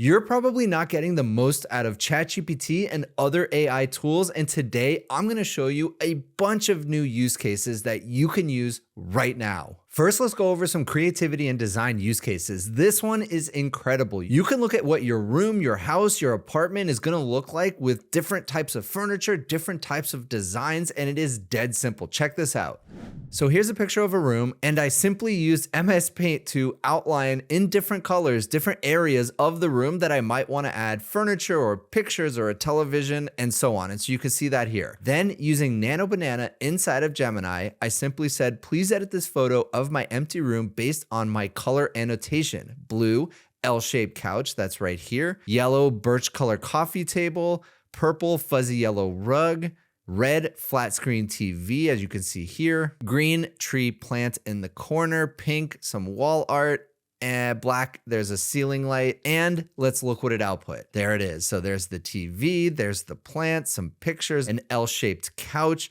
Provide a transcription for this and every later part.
You're probably not getting the most out of ChatGPT and other AI tools, and today I'm going to show you a bunch of new use cases that you can use right now. First, let's go over some creativity and design use cases. This one is incredible. You can look at what your room, your house, your apartment is going to look like with different types of furniture, different types of designs, and it is dead simple. Check this out. So here's a picture of a room, and I simply used MS Paint to outline in different colors, different areas of the room that I might want to add furniture or pictures or a television and so on. And so you can see that here. Then using Nano Banana inside of Gemini, I simply said, please edit this photo of my empty room based on my color annotation. Blue, L-shaped couch, that's right here. Yellow, birch color coffee table. Purple, fuzzy yellow rug. Red, flat screen TV, as you can see here. Green, tree plant in the corner. Pink, some wall art. And black, there's a ceiling light. And let's look what it output. There it is. So there's the TV, there's the plant, some pictures, an L-shaped couch,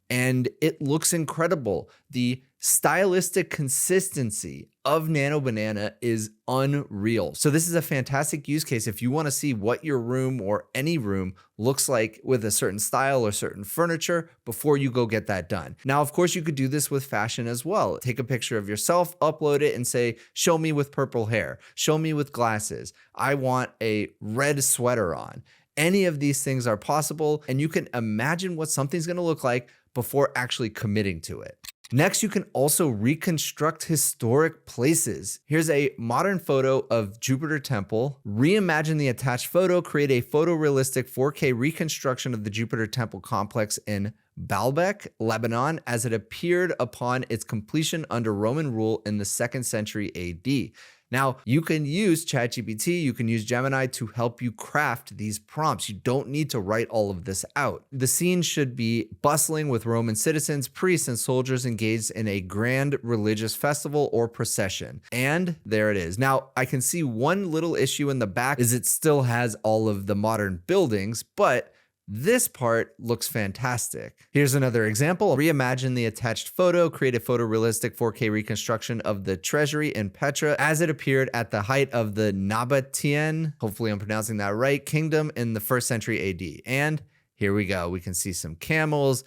and it looks incredible. The stylistic consistency of Nano Banana is unreal. So this is a fantastic use case if you want to see what your room or any room looks like with a certain style or certain furniture before you go get that done. Now, of course, you could do this with fashion as well. Take a picture of yourself, upload it, and say, show me with purple hair, show me with glasses. I want a red sweater on. Any of these things are possible, and you can imagine what something's going to look like before actually committing to it. Next, you can also reconstruct historic places. Here's a modern photo of Jupiter Temple. Reimagine the attached photo, create a photorealistic 4K reconstruction of the Jupiter Temple complex in Baalbek, Lebanon, as it appeared upon its completion under Roman rule in the 2nd century AD. Now, you can use ChatGPT, you can use Gemini to help you craft these prompts. You don't need to write all of this out. The scene should be bustling with Roman citizens, priests, and soldiers engaged in a grand religious festival or procession. And there it is. Now, I can see one little issue in the back is it still has all of the modern buildings, but this part looks fantastic. Here's another example. Reimagine the attached photo, create a photorealistic 4K reconstruction of the treasury in Petra as it appeared at the height of the Nabatean, hopefully I'm pronouncing that right, kingdom in the 1st century AD. And here we go. We can see some camels,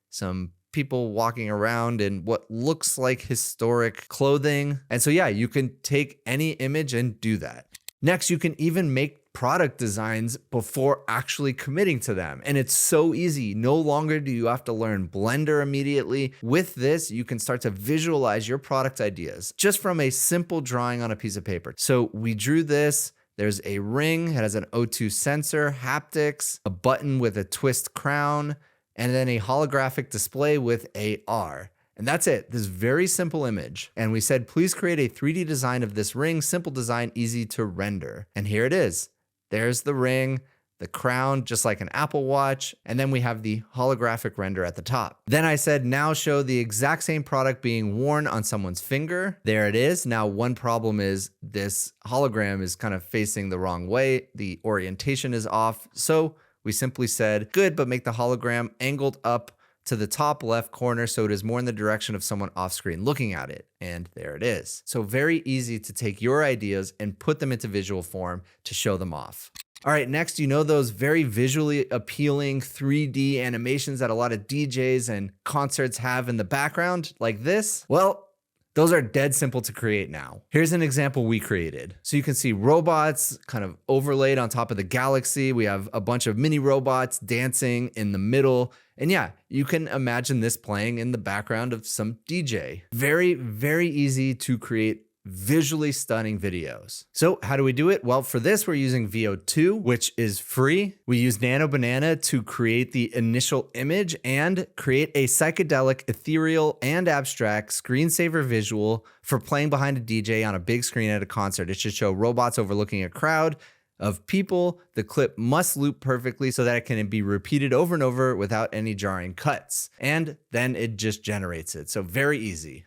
some people walking around in what looks like historic clothing. And so yeah, you can take any image and do that. Next, you can even make product designs before actually committing to them. And it's so easy. No longer do you have to learn Blender immediately. With this, you can start to visualize your product ideas just from a simple drawing on a piece of paper. So we drew this. There's a ring, it has an O2 sensor, haptics, a button with a twist crown, and then a holographic display with AR. And that's it, this very simple image. And we said, please create a 3D design of this ring, simple design, easy to render. And here it is. There's the ring, the crown, just like an Apple Watch, and then we have the holographic render at the top. Then I said, now show the exact same product being worn on someone's finger. There it is. Now, one problem is this hologram is kind of facing the wrong way. The orientation is off. So we simply said, good, but make the hologram angled up to the top left corner so it is more in the direction of someone off screen looking at it. And there it is. So very easy to take your ideas and put them into visual form to show them off. All right, next, you know those very visually appealing 3D animations that a lot of DJs and concerts have in the background like this? Well, those are dead simple to create now. Here's an example we created. So you can see robots kind of overlaid on top of the galaxy. We have a bunch of mini robots dancing in the middle. And yeah, you can imagine this playing in the background of some DJ. Very, very easy to create visually stunning videos. So how do we do it? Well, for this, we're using VO2, which is free. We use Nano Banana to create the initial image and create a psychedelic, ethereal, and abstract screensaver visual for playing behind a DJ on a big screen at a concert. It should show robots overlooking a crowd of people. The clip must loop perfectly so that it can be repeated over and over without any jarring cuts. And then it just generates it. So very easy.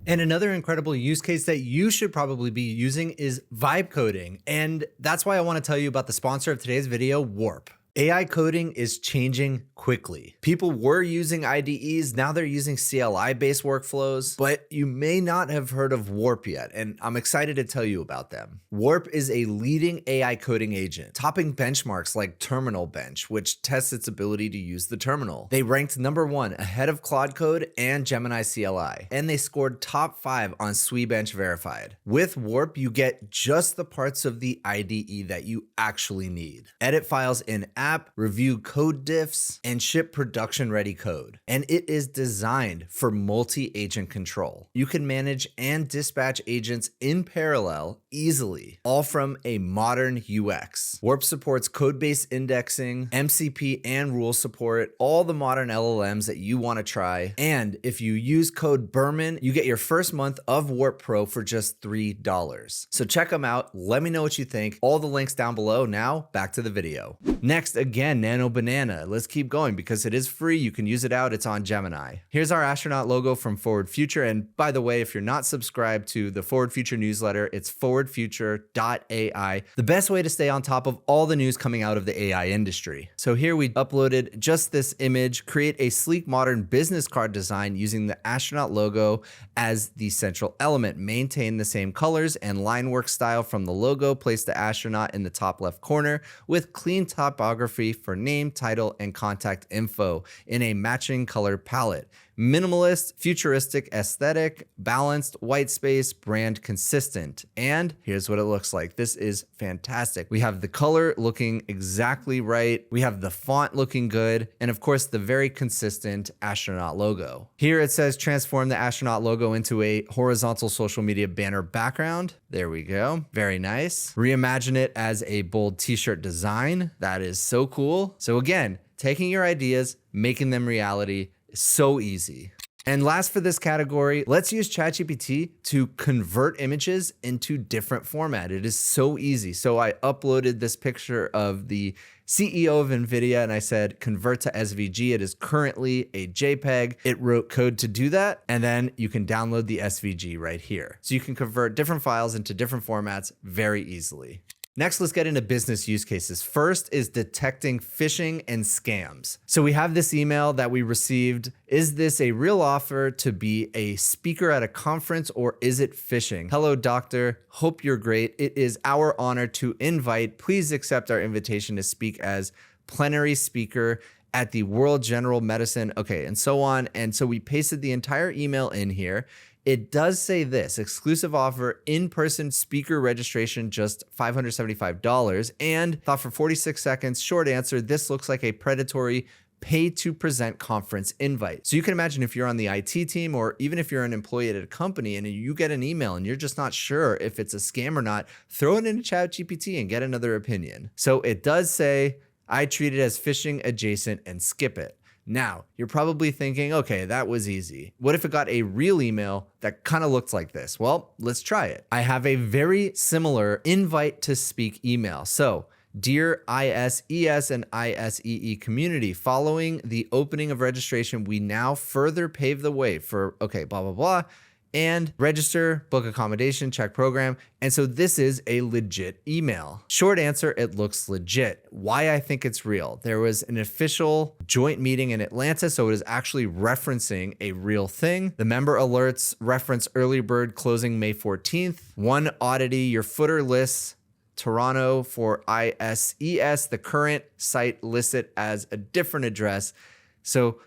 And another incredible use case that you should probably be using is vibe coding. And that's why I want to tell you about the sponsor of today's video, Warp. AI coding is changing quickly. People were using IDEs, now they're using CLI-based workflows, but you may not have heard of Warp yet, and I'm excited to tell you about them. Warp is a leading AI coding agent, topping benchmarks like Terminal Bench, which tests its ability to use the terminal. They ranked #1 ahead of Claude Code and Gemini CLI, and they scored top 5 on SWE-Bench Verified. With Warp, you get just the parts of the IDE that you actually need. Edit files in app, review code diffs, and ship production-ready code. And it is designed for multi-agent control. You can manage and dispatch agents in parallel easily, all from a modern UX. Warp supports code-based indexing, MCP and rule support, all the modern LLMs that you want to try. And if you use code Berman, you get your first month of Warp Pro for just $3. So check them out. Let me know what you think. All the links down below. Now, back to the video. Next, again, Nano Banana. Let's keep going because it is free. You can use it out. It's on Gemini. Here's our astronaut logo from Forward Future. And by the way, if you're not subscribed to the Forward Future newsletter, it's forwardfuture.ai, the best way to stay on top of all the news coming out of the AI industry. So here we uploaded just this image, create a sleek modern business card design using the astronaut logo as the central element, maintain the same colors and line work style from the logo, place the astronaut in the top left corner with clean typography for name, title, and contact info in a matching color palette. Minimalist, futuristic aesthetic, balanced, white space, brand consistent. And here's what it looks like. This is fantastic. We have the color looking exactly right. We have the font looking good. And of course, the very consistent astronaut logo. Here it says transform the astronaut logo into a horizontal social media banner background. There we go. Very nice. Reimagine it as a bold t-shirt design. That is so cool. So again, taking your ideas, making them reality, so easy. And last for this category, let's use ChatGPT to convert images into different format. It is so easy. So I uploaded this picture of the CEO of NVIDIA and I said, convert to SVG. It is currently a JPEG. It wrote code to do that. And then you can download the SVG right here. So you can convert different files into different formats very easily. Next, let's get into business use cases. First is detecting phishing and scams. So we have this email that we received. Is this a real offer to be a speaker at a conference or is it phishing? Hello, doctor. Hope you're great. It is our honor to invite. Please accept our invitation to speak as plenary speaker at the World General Medicine. Okay, and so on. And so we pasted the entire email in here. It does say this, exclusive offer, in-person speaker registration, just $575. And thought for 46 seconds, short answer, this looks like a predatory pay to present conference invite. So you can imagine if you're on the IT team or even if you're an employee at a company and you get an email and you're just not sure if it's a scam or not, throw it into ChatGPT and get another opinion. So it does say, I treat it as phishing adjacent and skip it. Now, you're probably thinking, okay, that was easy. What if it got a real email that kind of looks like this? Well, let's try it. I have a very similar invite to speak email. So, dear ISES and ISEE community, following the opening of registration, we now further pave the way for, okay, blah, blah, blah, and register, book accommodation, check program. And so this is a legit email. Short answer, it looks legit. Why I think it's real. There was an official joint meeting in Atlanta, so it is actually referencing a real thing. The member alerts reference early bird closing May 14th. One oddity, your footer lists Toronto for ISES. The current site lists it as a different address. So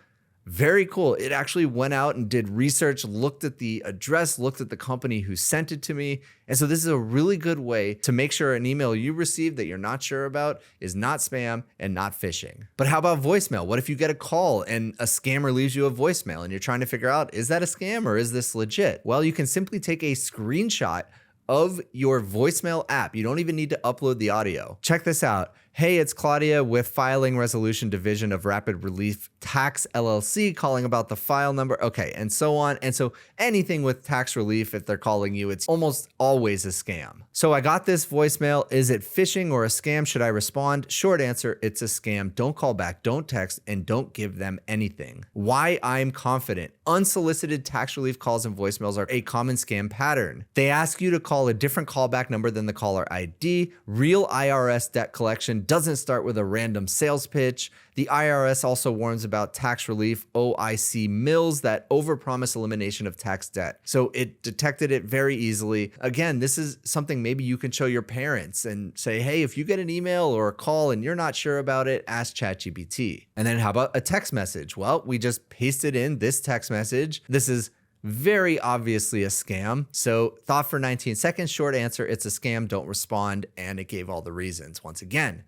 very cool. It actually went out and did research, looked at the address, looked at the company who sent it to me. And so this is a really good way to make sure an email you received that you're not sure about is not spam and not phishing. But how about voicemail? What if you get a call and a scammer leaves you a voicemail and you're trying to figure out, is that a scam or is this legit? Well, you can simply take a screenshot of your voicemail app. You don't even need to upload the audio. Check this out. Hey, it's Claudia with Filing Resolution Division of Rapid Relief Tax LLC calling about the file number. Okay, and so on. And so anything with tax relief, if they're calling you, it's almost always a scam. So I got this voicemail. Is it phishing or a scam? Should I respond? Short answer, it's a scam. Don't call back, don't text, and don't give them anything. Why I'm confident. Unsolicited tax relief calls and voicemails are a common scam pattern. They ask you to call call a different callback number than the caller ID. Real IRS debt collection doesn't start with a random sales pitch. The IRS also warns about tax relief OIC mills that overpromise elimination of tax debt. So it detected it very easily. Again, this is something maybe you can show your parents and say, hey, if you get an email or a call and you're not sure about it, ask ChatGPT. And then how about a text message? Well, we just pasted in this text message. This is very obviously a scam. So thought for 19 seconds, short answer, it's a scam, don't respond. And it gave all the reasons. Once again,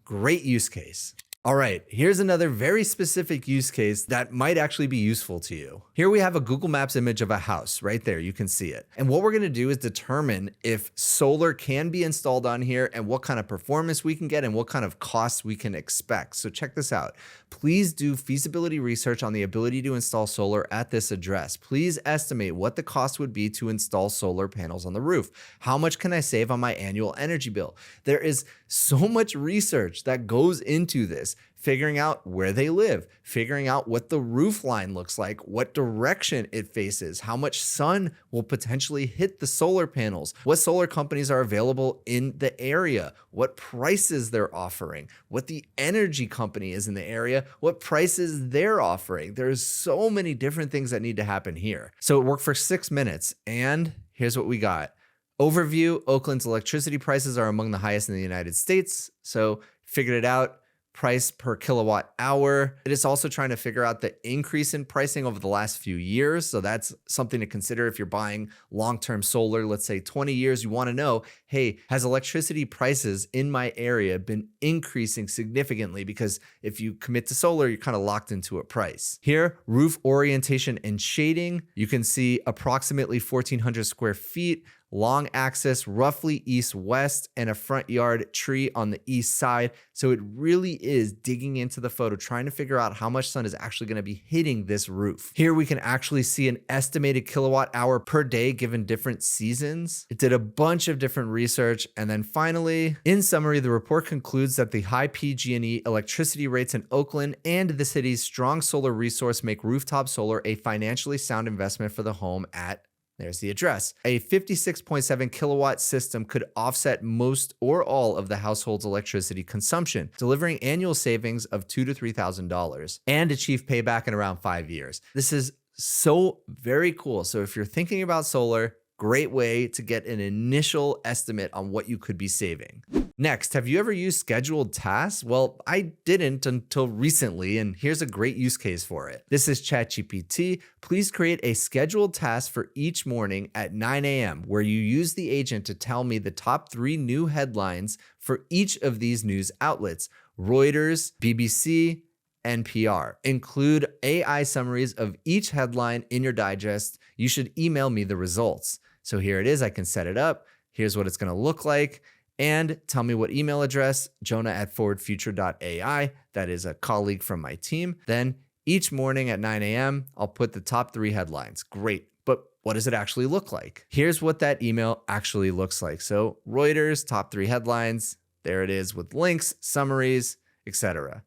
great use case. All right, here's another very specific use case that might actually be useful to you. Here we have a Google Maps image of a house right there. You can see it. And what we're going to do is determine if solar can be installed on here and what kind of performance we can get and what kind of costs we can expect. So check this out. Please do feasibility research on the ability to install solar at this address. Please estimate what the cost would be to install solar panels on the roof. How much can I save on my annual energy bill? There is so much research that goes into this. Figuring out where they live, figuring out what the roof line looks like, what direction it faces, how much sun will potentially hit the solar panels, what solar companies are available in the area, what prices they're offering, what the energy company is in the area, what prices they're offering. There's so many different things that need to happen here. So it worked for 6 minutes, and here's what we got. Overview, Oakland's electricity prices are among the highest in the United States. So figured it out. Price per kilowatt hour. It is also trying to figure out the increase in pricing over the last few years. So that's something to consider if you're buying long-term solar, let's say 20 years, you want to know, hey, has electricity prices in my area been increasing significantly? Because if you commit to solar, you're kind of locked into a price. Here, roof orientation and shading. You can see approximately 1,400 square feet, long axis, roughly east-west, and a front yard tree on the east side. So it really is digging into the photo, trying to figure out how much sun is actually going to be hitting this roof. Here we can actually see an estimated kilowatt hour per day given different seasons. It did a bunch of different research. And then finally, in summary, the report concludes that the high PG&E electricity rates in Oakland and the city's strong solar resource make rooftop solar a financially sound investment for the home at there's the address. A 56.7 kilowatt system could offset most or all of the household's electricity consumption, delivering annual savings of $2,000 to $3,000 and achieve payback in around 5 years. This is so very cool. So if you're thinking about solar, great way to get an initial estimate on what you could be saving. Next, have you ever used scheduled tasks? Well, I didn't until recently, and here's a great use case for it. This is ChatGPT. Please create a scheduled task for each morning at 9 a.m. where you use the agent to tell me the top 3 new headlines for each of these news outlets: Reuters, BBC, NPR. Include AI summaries of each headline in your digest. You should email me the results. So here it is. I can set it up. Here's what it's going to look like. And tell me what email address, jonah@forwardfuture.ai. That is a colleague from my team. Then each morning at 9 a.m., I'll put the top 3 headlines. Great. But what does it actually look like? Here's what that email actually looks like. So Reuters, top 3 headlines. There it is with links, summaries, etc.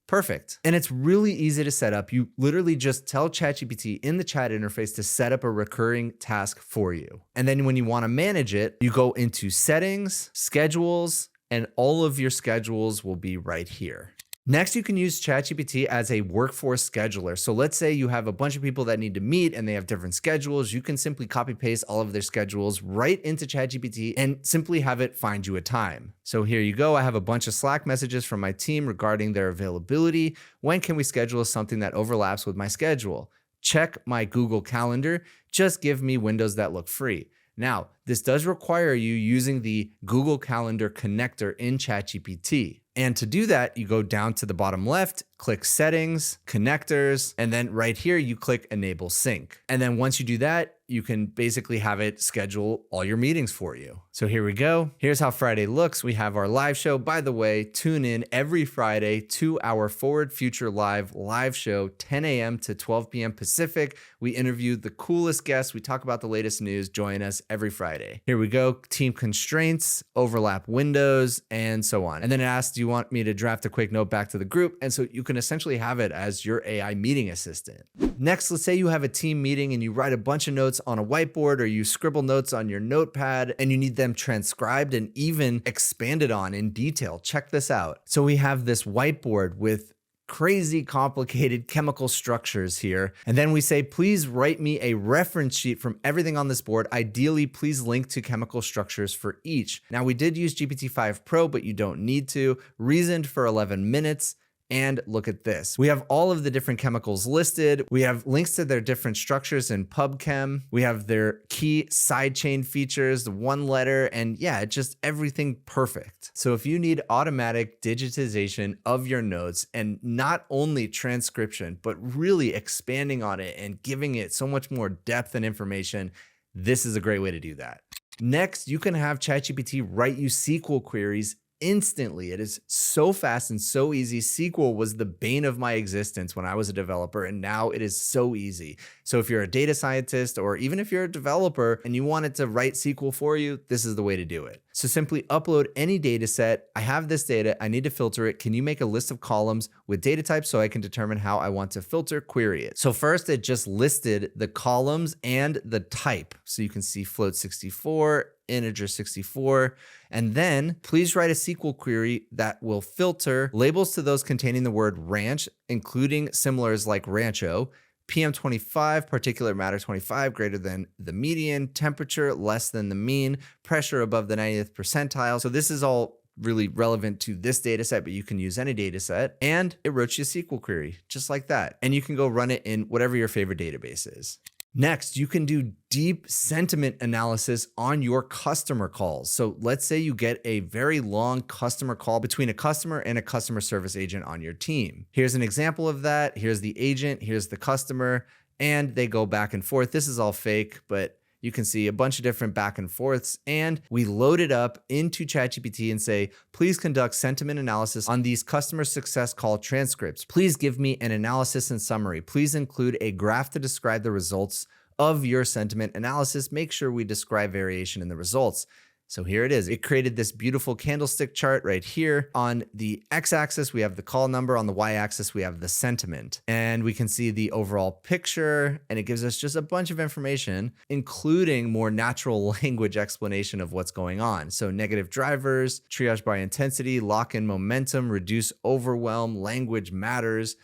Perfect. And it's really easy to set up. You literally just tell ChatGPT in the chat interface to set up a recurring task for you. And then when you want to manage it, you go into settings, schedules, and all of your schedules will be right here. Next, you can use ChatGPT as a workforce scheduler. So let's say you have a bunch of people that need to meet and they have different schedules. You can simply copy paste all of their schedules right into ChatGPT and simply have it find you a time. So here you go. I have a bunch of Slack messages from my team regarding their availability. When can we schedule something that overlaps with my schedule? Check my Google Calendar. Just give me windows that look free. Now, this does require you using the Google Calendar connector in ChatGPT. And to do that, you go down to the bottom left, click Settings, Connectors, and then right here, you click Enable Sync. And then once you do that, you can basically have it schedule all your meetings for you. So here we go. Here's how Friday looks. We have our live show. By the way, tune in every Friday to our Forward Future live show, 10 a.m. to 12 p.m. Pacific. We interview the coolest guests. We talk about the latest news. Join us every Friday. Here we go. Team constraints, overlap windows, and so on. And then it asks, do you want me to draft a quick note back to the group? And so you can essentially have it as your AI meeting assistant. Next, let's say you have a team meeting and you write a bunch of notes on a whiteboard, or you scribble notes on your notepad and you need them transcribed and even expanded on in detail. Check this out. So we have this whiteboard with crazy complicated chemical structures here. And then we say, please write me a reference sheet from everything on this board. Ideally, please link to chemical structures for each. Now, we did use GPT-5 Pro, but you don't need to. Reasoned for 11 minutes. And look at this. We have all of the different chemicals listed. We have links to their different structures in PubChem. We have their key sidechain features, the one letter, and yeah, just everything perfect. So if you need automatic digitization of your notes and not only transcription, but really expanding on it and giving it so much more depth and information, this is a great way to do that. Next, you can have ChatGPT write you SQL queries instantly. It is so fast and so easy. SQL was the bane of my existence when I was a developer, and now it is so easy. So if you're a data scientist, or even if you're a developer and you want it to write SQL for you, this is the way to do it. So simply upload any data set. I have this data, I need to filter it. Can you make a list of columns with data types so I can determine how I want to filter, query it? So first, it just listed the columns and the type. So you can see float 64, integer 64, and then please write a SQL query that will filter labels to those containing the word ranch, including similars like rancho, PM25, particulate matter 25 greater than the median, temperature less than the mean, pressure above the 90th percentile. So this is all really relevant to this data set, but you can use any data set. And it wrote you a SQL query just like that. And you can go run it in whatever your favorite database is. Next, you can do deep sentiment analysis on your customer calls. So let's say you get a very long customer call between a customer and a customer service agent on your team. Here's an example of that. Here's the agent, here's the customer, and they go back and forth. This is all fake, but you can see a bunch of different back and forths, and we load it up into ChatGPT and say, please conduct sentiment analysis on these customer success call transcripts. Please give me an analysis and summary. Please include a graph to describe the results of your sentiment analysis. Make sure we describe variation in the results. So here it is. It created this beautiful candlestick chart right here. On the x-axis, we have the call number. On the y-axis, we have the sentiment. And we can see the overall picture, and it gives us just a bunch of information, including more natural language explanation of what's going on. So negative drivers, triage by intensity, lock in momentum, reduce overwhelm, language matters.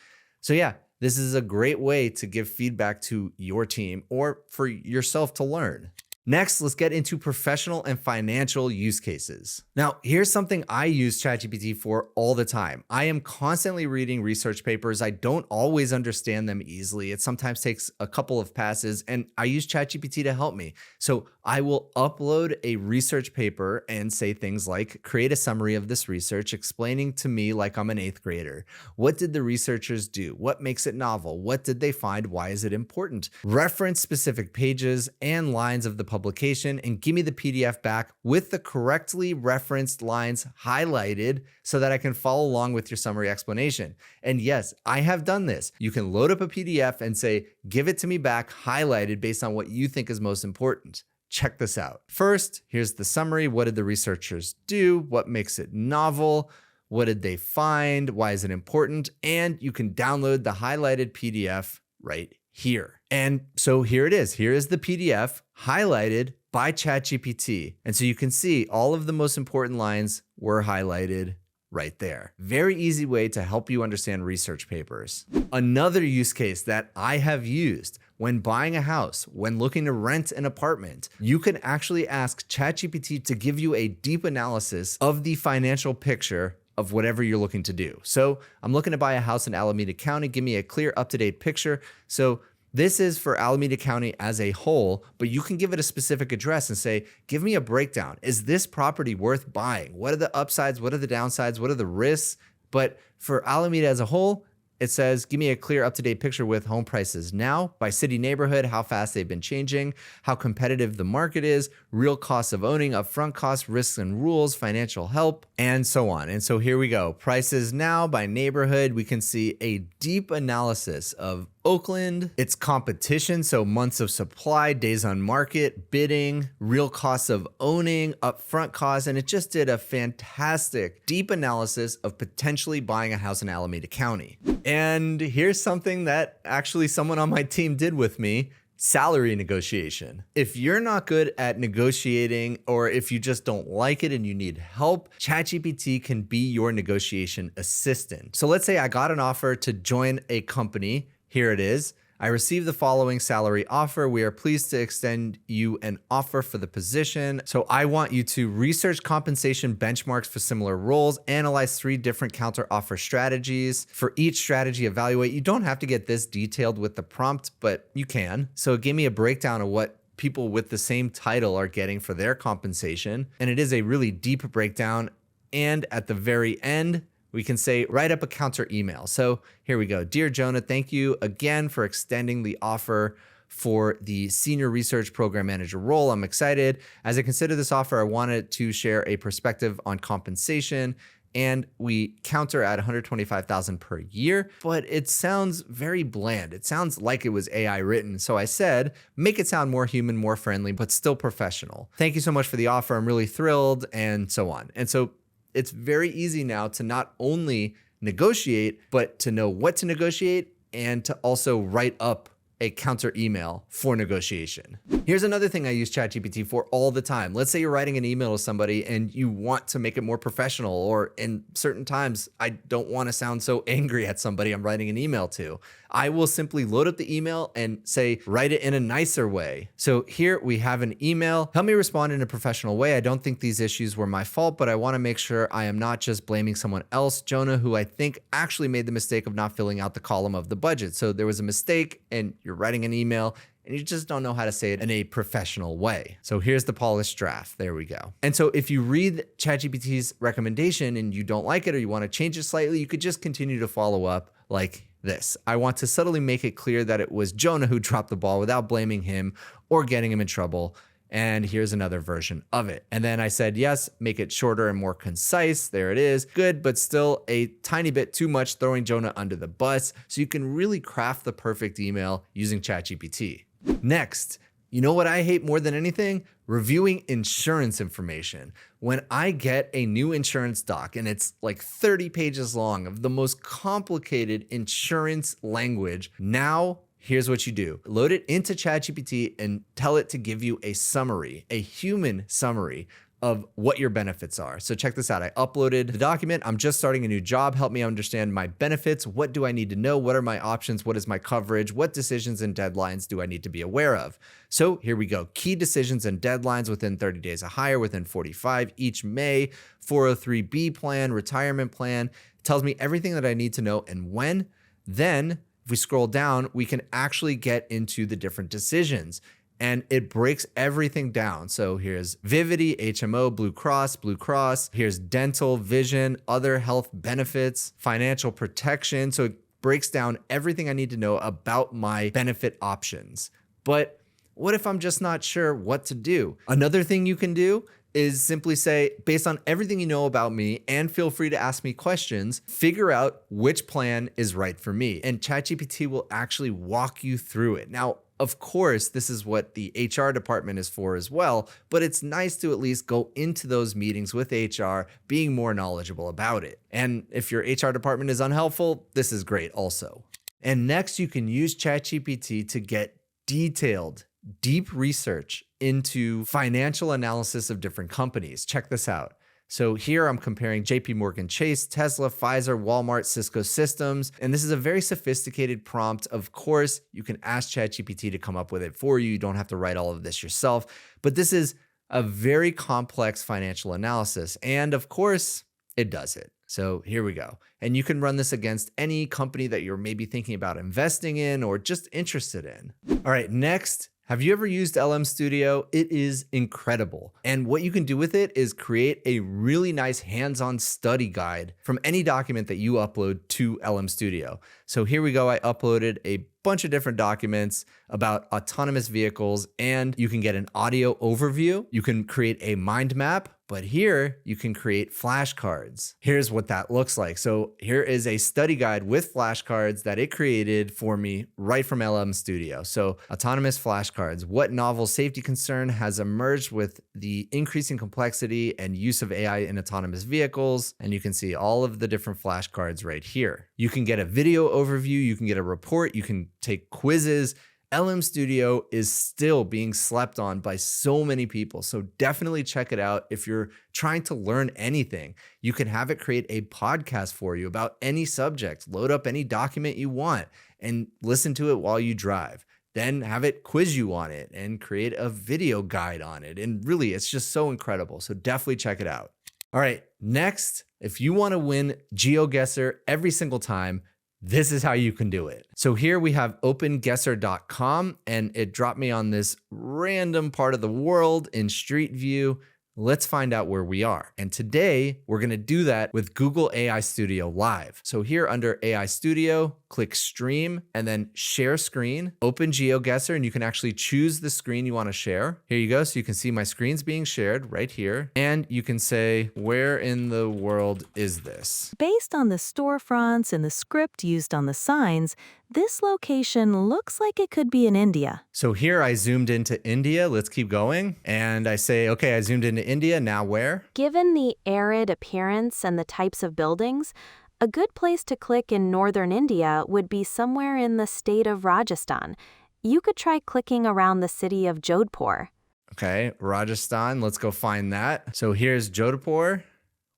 So yeah, this is a great way to give feedback to your team or for yourself to learn. Next, let's get into professional and financial use cases. Now, here's something I use ChatGPT for all the time. I am constantly reading research papers. I don't always understand them easily. It sometimes takes a couple of passes, and I use ChatGPT to help me. So I will upload a research paper and say things like, create a summary of this research, explaining to me like I'm an 8th grader. What did the researchers do? What makes it novel? What did they find? Why is it important? Reference specific pages and lines of the publication, and give me the PDF back with the correctly referenced lines highlighted so that I can follow along with your summary explanation. And yes, I have done this. You can load up a PDF and say, give it to me back highlighted based on what you think is most important. Check this out. First, here's the summary. What did the researchers do? What makes it novel? What did they find? Why is it important? And you can download the highlighted PDF right here. And so here it is. Here is the PDF highlighted by ChatGPT. And so you can see all of the most important lines were highlighted right there. Very easy way to help you understand research papers. Another use case that I have used when buying a house, when looking to rent an apartment, you can actually ask ChatGPT to give you a deep analysis of the financial picture of whatever you're looking to do. So I'm looking to buy a house in Alameda County. Give me a clear, up-to-date picture. So this is for Alameda County as a whole, but you can give it a specific address and say, give me a breakdown. Is this property worth buying? What are the upsides? What are the downsides? What are the risks? But for Alameda as a whole, it says, give me a clear, up-to-date picture with home prices now, by city neighborhood, how fast they've been changing, how competitive the market is, real costs of owning, upfront costs, risks and rules, financial help, and so on. And so here we go. Prices now by neighborhood. We can see a deep analysis of Oakland, its competition, so months of supply, days on market, bidding, real costs of owning, upfront costs, and it just did a fantastic deep analysis of potentially buying a house in Alameda County. And here's something that actually someone on my team did with me. Salary negotiation. If you're not good at negotiating, or if you just don't like it and you need help, ChatGPT can be your negotiation assistant. So let's say I got an offer to join a company. Here it is. I received the following salary offer. We are pleased to extend you an offer for the position. So I want you to research compensation benchmarks for similar roles, analyze 3 different counter offer strategies. For each strategy, evaluate. You don't have to get this detailed with the prompt, but you can. So it gave me a breakdown of what people with the same title are getting for their compensation. And it is a really deep breakdown. And at the very end, we can say, write up a counter email. So here we go. Dear Jonah, thank you again for extending the offer for the Senior Research Program Manager role. I'm excited. As I consider this offer, I wanted to share a perspective on compensation, and we counter at $125,000 per year, but it sounds very bland. It sounds like it was AI written. So I said, make it sound more human, more friendly, but still professional. Thank you so much for the offer. I'm really thrilled, and so on. And so it's very easy now to not only negotiate, but to know what to negotiate and to also write up a counter email for negotiation. Here's another thing I use ChatGPT for all the time. Let's say you're writing an email to somebody and you want to make it more professional, or in certain times, I don't want to sound so angry at somebody I'm writing an email to. I will simply load up the email and say, write it in a nicer way. So here we have an email. Help me respond in a professional way. I don't think these issues were my fault, but I want to make sure I am not just blaming someone else, Jonah, who I think actually made the mistake of not filling out the column of the budget. So there was a mistake and you're writing an email and you just don't know how to say it in a professional way. So here's the polished draft. There we go. And so if you read ChatGPT's recommendation and you don't like it or you want to change it slightly, you could just continue to follow up like this. I want to subtly make it clear that it was Jonah who dropped the ball without blaming him or getting him in trouble. And here's another version of it. And then I said, yes, make it shorter and more concise. There it is. Good, but still a tiny bit too much, throwing Jonah under the bus. So you can really craft the perfect email using ChatGPT. Next, you know what I hate more than anything? Reviewing insurance information. When I get a new insurance doc and it's like 30 pages long of the most complicated insurance language, now here's what you do. Load it into ChatGPT and tell it to give you a summary, a human summary of what your benefits are. So check this out. I uploaded the document. I'm just starting a new job. Help me understand my benefits. What do I need to know? What are my options? What is my coverage? What decisions and deadlines do I need to be aware of? So here we go. Key decisions and deadlines within 30 days of hire, within 45 each May, 403B plan, retirement plan. It tells me everything that I need to know and when. Then if we scroll down, we can actually get into the different decisions. And it breaks everything down. So here's Vivity, HMO, Blue Cross. Here's dental, vision, other health benefits, financial protection. So it breaks down everything I need to know about my benefit options. But what if I'm just not sure what to do? Another thing you can do is simply say, based on everything you know about me, and feel free to ask me questions, figure out which plan is right for me. And ChatGPT will actually walk you through it. Now, of course, this is what the HR department is for as well, but it's nice to at least go into those meetings with HR being more knowledgeable about it. And if your HR department is unhelpful, this is great also. And next, you can use ChatGPT to get detailed, deep research into financial analysis of different companies. Check this out. So here I'm comparing JP Morgan Chase, Tesla, Pfizer, Walmart, Cisco Systems, and this is a very sophisticated prompt. Of course, you can ask ChatGPT to come up with it for you. You don't have to write all of this yourself, but this is a very complex financial analysis. And of course, it does it. So here we go. And you can run this against any company that you're maybe thinking about investing in or just interested in. All right, next. Have you ever used LM Studio? It is incredible. And what you can do with it is create a really nice hands-on study guide from any document that you upload to LM Studio. So here we go. I uploaded a bunch of different documents about autonomous vehicles, and you can get an audio overview. You can create a mind map, but here you can create flashcards. Here's what that looks like. So here is a study guide with flashcards that it created for me right from LM Studio. So autonomous flashcards, what novel safety concern has emerged with the increasing complexity and use of AI in autonomous vehicles? And you can see all of the different flashcards right here. You can get a video overview, you can get a report, you can take quizzes. LM Studio is still being slept on by so many people. So definitely check it out. If you're trying to learn anything, you can have it create a podcast for you about any subject, load up any document you want and listen to it while you drive. Then have it quiz you on it and create a video guide on it. And really, it's just so incredible. So definitely check it out. All right, next, if you want to win Geoguesser every single time, this is how you can do it. So here we have openguesser.com, and it dropped me on this random part of the world in Street View. Let's find out where we are. And today we're going to do that with Google AI Studio Live. So here under AI Studio, click Stream and then Share Screen, open Geoguesser, and you can actually choose the screen you want to share. Here you go. So you can see my screen's being shared right here. And you can say, where in the world is this? Based on the storefronts and the script used on the signs, this location looks like it could be in India. So here I zoomed into India. Let's keep going. And I say, okay, I zoomed into India. Now where? Given the arid appearance and the types of buildings, a good place to click in northern India would be somewhere in the state of Rajasthan. You could try clicking around the city of Jodhpur. Okay, Rajasthan. Let's go find that. So here's Jodhpur.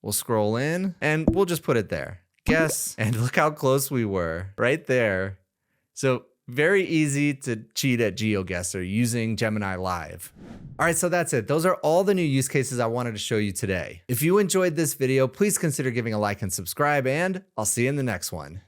We'll scroll in and we'll just put it there. Guess. And look how close we were right there. So very easy to cheat at Geoguesser using Gemini Live. All right, so that's it. Those are all the new use cases I wanted to show you today. If you enjoyed this video, please consider giving a like and subscribe, and I'll see you in the next one.